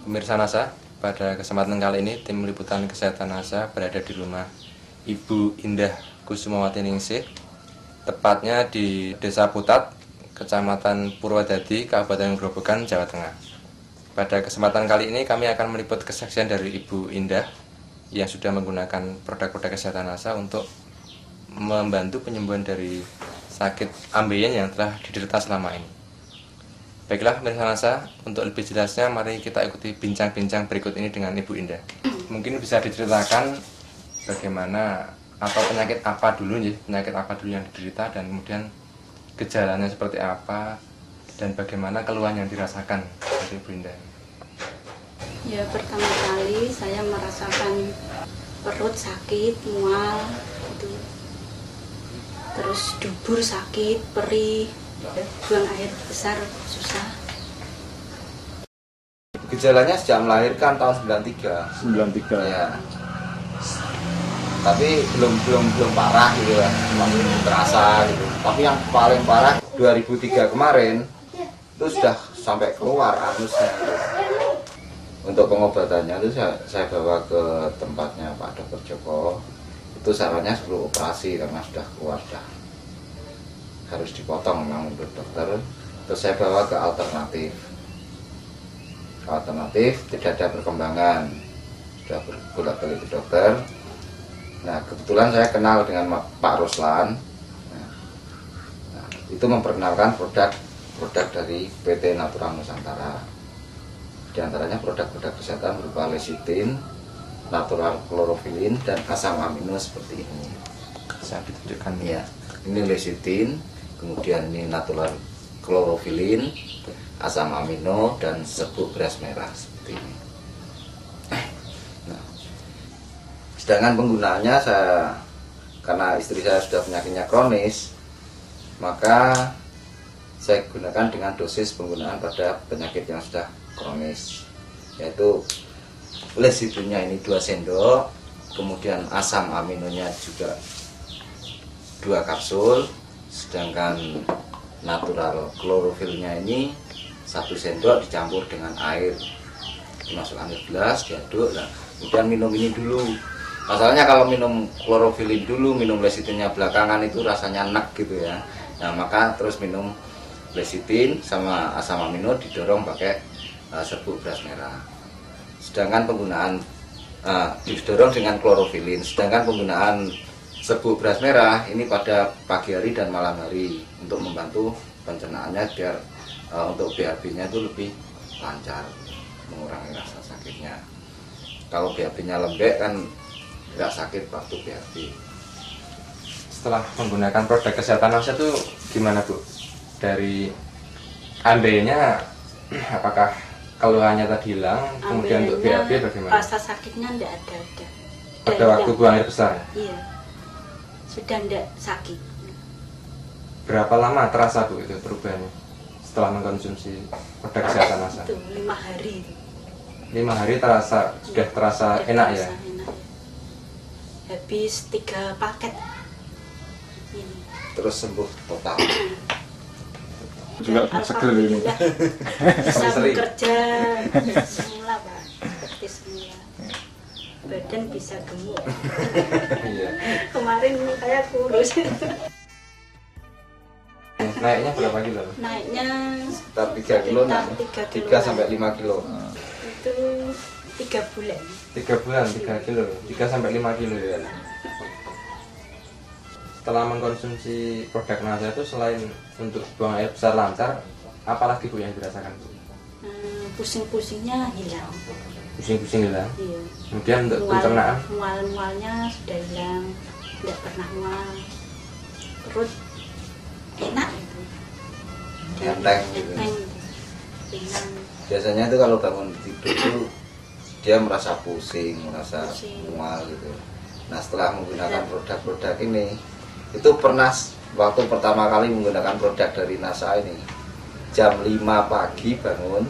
Pemirsa NASA, pada kesempatan kali ini tim liputan kesehatan NASA berada di rumah Ibu Indah Kusumawati Ningsih, tepatnya di Desa Putat, Kecamatan Purwodadi, Kabupaten Grobogan, Jawa Tengah. Pada kesempatan kali ini kami akan meliput kesaksian dari Ibu Indah yang sudah menggunakan produk-produk kesehatan NASA untuk membantu penyembuhan dari sakit ambeien yang telah diderita selama ini. Baiklah pemirsa NASA, untuk lebih jelasnya mari kita ikuti bincang-bincang berikut ini dengan Ibu Indah. Mungkin bisa diceritakan bagaimana atau penyakit apa dulu yang diderita dan kemudian gejalanya seperti apa dan bagaimana keluhan yang dirasakan dari Ibu Indah. Ya, pertama kali saya merasakan perut sakit, mual gitu. Terus dubur sakit, perih, buang air besar susah. Gejalanya sejak melahirkan tahun 93. 93 Ya. Tapi belum parah gitu ya. Masih terasa gitu. Tapi yang paling parah 2003 kemarin itu sudah sampai keluar anusnya gitu. Untuk pengobatannya itu saya bawa ke tempatnya Pak Dr. Joko. Itu sarannya perlu operasi karena sudah keluar, sudah harus dipotong memang menurut dokter. Terus saya bawa ke alternatif tidak ada perkembangan, sudah bolak-balik ke dokter. Nah kebetulan saya kenal dengan Pak Ruslan. Nah, itu memperkenalkan produk dari PT Natural Nusantara. Di antaranya produk-produk kesehatan berupa lecithin, natural chlorophylline, dan asam amino seperti ini. Bisa ditunjukkan Ya, ini lecithin, kemudian ini natural chlorophylline, asam amino, dan serbuk beras merah seperti ini. Nah, sedangkan penggunaannya karena istri saya sudah penyakitnya kronis, maka saya gunakan dengan dosis penggunaan pada penyakit yang sudah kronis, yaitu lecithinnya ini 2 sendok, kemudian asam aminonya juga 2 kapsul, sedangkan natural chlorophylnya ini 1 sendok dicampur dengan air, dimasukkan ke gelas, diaduk. Nah, kemudian minum ini dulu. Masalahnya kalau minum chlorophylline dulu, minum lecithinnya belakangan itu rasanya enak gitu ya. Nah maka terus minum lecithin sama asam amino didorong pakai serbuk beras merah. Sedangkan penggunaan didorong dengan chlorophylline. Sedangkan penggunaan serbuk beras merah ini pada pagi hari dan malam hari untuk membantu pencernaannya biar untuk BAB-nya itu lebih lancar, mengurangi rasa sakitnya. Kalau BAB-nya lembek kan nggak sakit waktu BAB. Setelah menggunakan produk kesehatan NASA itu gimana Bu? Dari ambeinya apakah keluhannya tadi hilang? Kemudian untuk BAB bagaimana? Rasa sakitnya enggak ada. Pada waktu buang air besar? Iya, sudah enggak sakit. Berapa lama terasa Bu itu perubahannya setelah mengkonsumsi produk kesehatan NASA? Itu 5 hari. 5 hari sudah terasa enak ya? Enak. Habis 3 paket ini. Terus sembuh total. juga seger ini. Bisa bekerja semula Pak, seperti semula. Badan bisa gemuk. Iya. Kemarin saya kurus. Naiknya berapa kilo? Naiknya Sekitar 3 kilo, sekitar 3 3 sampai 5 kilo. itu 3 bulan. 3 bulan, 3 kilo, 3 sampai 5 kilo ya. Setelah mengkonsumsi produk NASA itu selain untuk buang air besar lancar, apalagi Bu yang dirasakan Bu? Pusing-pusingnya hilang. Pusing-pusing hilang. Iya. Kemudian untuk pencernaan? Mual-mualnya sudah hilang, tidak pernah mual. Perut enak gitu. Enteng gitu. Ringan. Biasanya itu kalau bangun tidur itu dia merasa pusing, merasa mual gitu. Nah setelah menggunakan produk-produk ini, itu pernah waktu pertama kali menggunakan produk dari NASA ini, jam 5 pagi bangun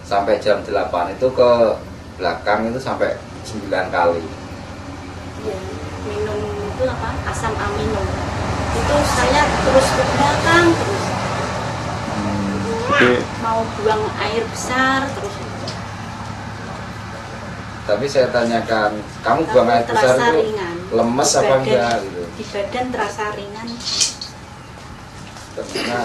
sampai jam 8 itu ke belakang itu sampai 9 kali. Ya, minum itu asam amino. Itu saya terus ke belakang terus. Jadi Mau buang air besar terus. Tapi saya tanyakan, kamu buang air besar terasa itu ringan. lemes Di apa badan- enggak gitu? Di badan terasa ringan. Karena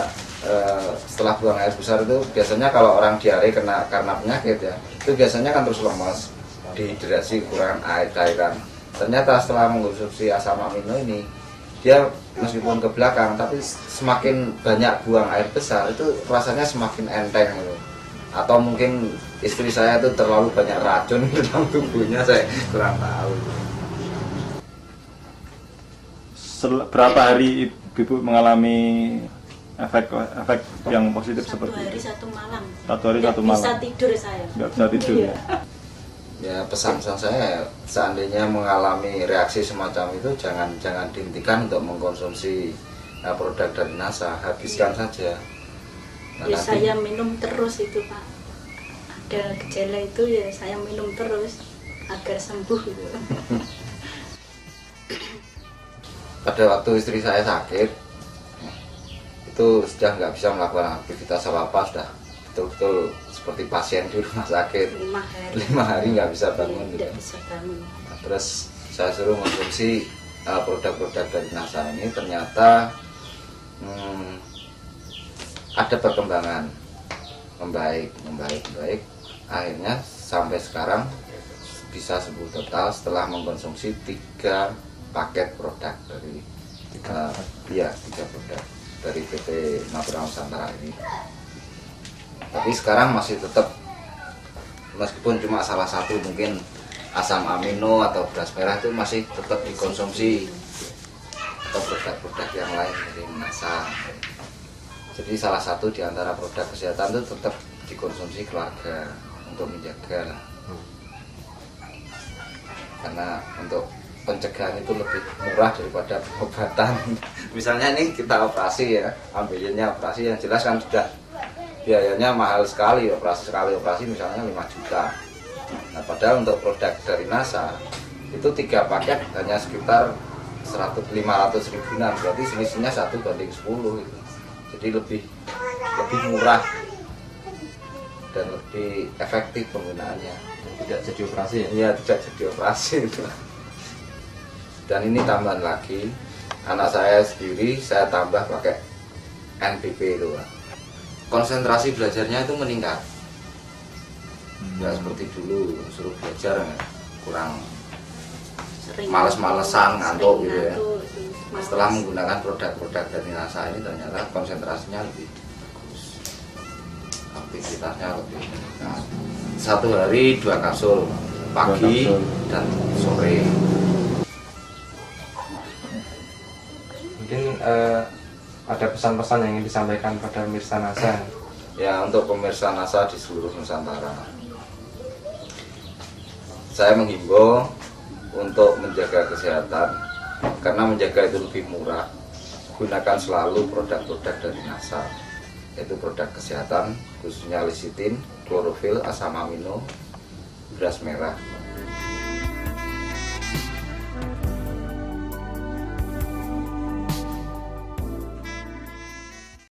setelah buang air besar itu biasanya kalau orang diare karena penyakit ya, itu biasanya kan terus lemas, dehidrasi, kekurangan air, cairan. Ternyata setelah mengkonsumsi asam amino ini, dia meskipun ke belakang tapi semakin banyak buang air besar itu rasanya semakin enteng gitu. Atau mungkin istri saya itu terlalu banyak racun di dalam tubuhnya, saya kurang tahu. Berapa hari ibu mengalami efek yang positif Satu seperti hari itu? satu malam. Satu hari Nggak satu malam. bisa tidur saya. Nggak bisa tidur. Iya. Ya pesan-pesan saya, seandainya mengalami reaksi semacam itu jangan dihentikan untuk mengkonsumsi produk dari NASA, habiskan saja. Nah, Ya nanti saya minum terus itu Pak. Ada gejala itu ya saya minum terus agar sembuh gitu. pada waktu istri saya sakit itu sudah nggak bisa melakukan aktivitas apa-apa, sudah betul-betul seperti pasien di rumah sakit. 5 hari. 5 hari nggak bisa bangun gitu. Tidak bisa bangun. Nah, terus saya suruh konsumsi produk-produk dari NASA ini, ternyata ada perkembangan, membaik. Akhirnya sampai sekarang bisa sembuh total setelah mengkonsumsi 3 paket produk dari 3 produk dari PT Natura Nusantara ini. Tapi sekarang masih tetap, meskipun cuma salah satu mungkin asam amino atau beras merah itu masih tetap dikonsumsi, atau produk-produk yang lain dari NASA. Jadi salah satu di antara produk kesehatan itu tetap dikonsumsi keluarga untuk menjaga. Karena untuk pencegahan itu lebih murah daripada pengobatan. Misalnya ini kita operasi ya, ambilnya operasi yang jelas kan sudah biayanya mahal sekali, sekali operasi misalnya 5 juta. Nah, padahal untuk produk dari NASA itu 3 paket hanya sekitar 500 ribuan, berarti selisihnya 1:10 itu. Jadi lebih murah dan lebih efektif penggunaannya. Tidak jadi operasi ya? Iya, tidak jadi operasi itu. Dan ini tambahan lagi, anak saya sendiri saya tambah pakai NPP itu, Pak. Konsentrasi belajarnya itu meningkat. Nggak seperti dulu suruh belajar kurang Sering males-malesan, ngantuk gitu ya. ngantuk, males. Setelah menggunakan produk-produk dari NASA ini ternyata konsentrasinya lebih bagus, aktivitasnya lebih meningkat. 1 hari 2 kapsul, pagi 2 kapsul. dan sore. Mungkin ada pesan-pesan yang ingin disampaikan pada pemirsa NASA. Ya, untuk pemirsa NASA di seluruh Nusantara, saya menghimbau untuk menjaga kesehatan, karena menjaga itu lebih murah. Gunakan selalu produk-produk dari NASA, yaitu produk kesehatan khususnya lecitin, klorofil, asam amino, beras merah.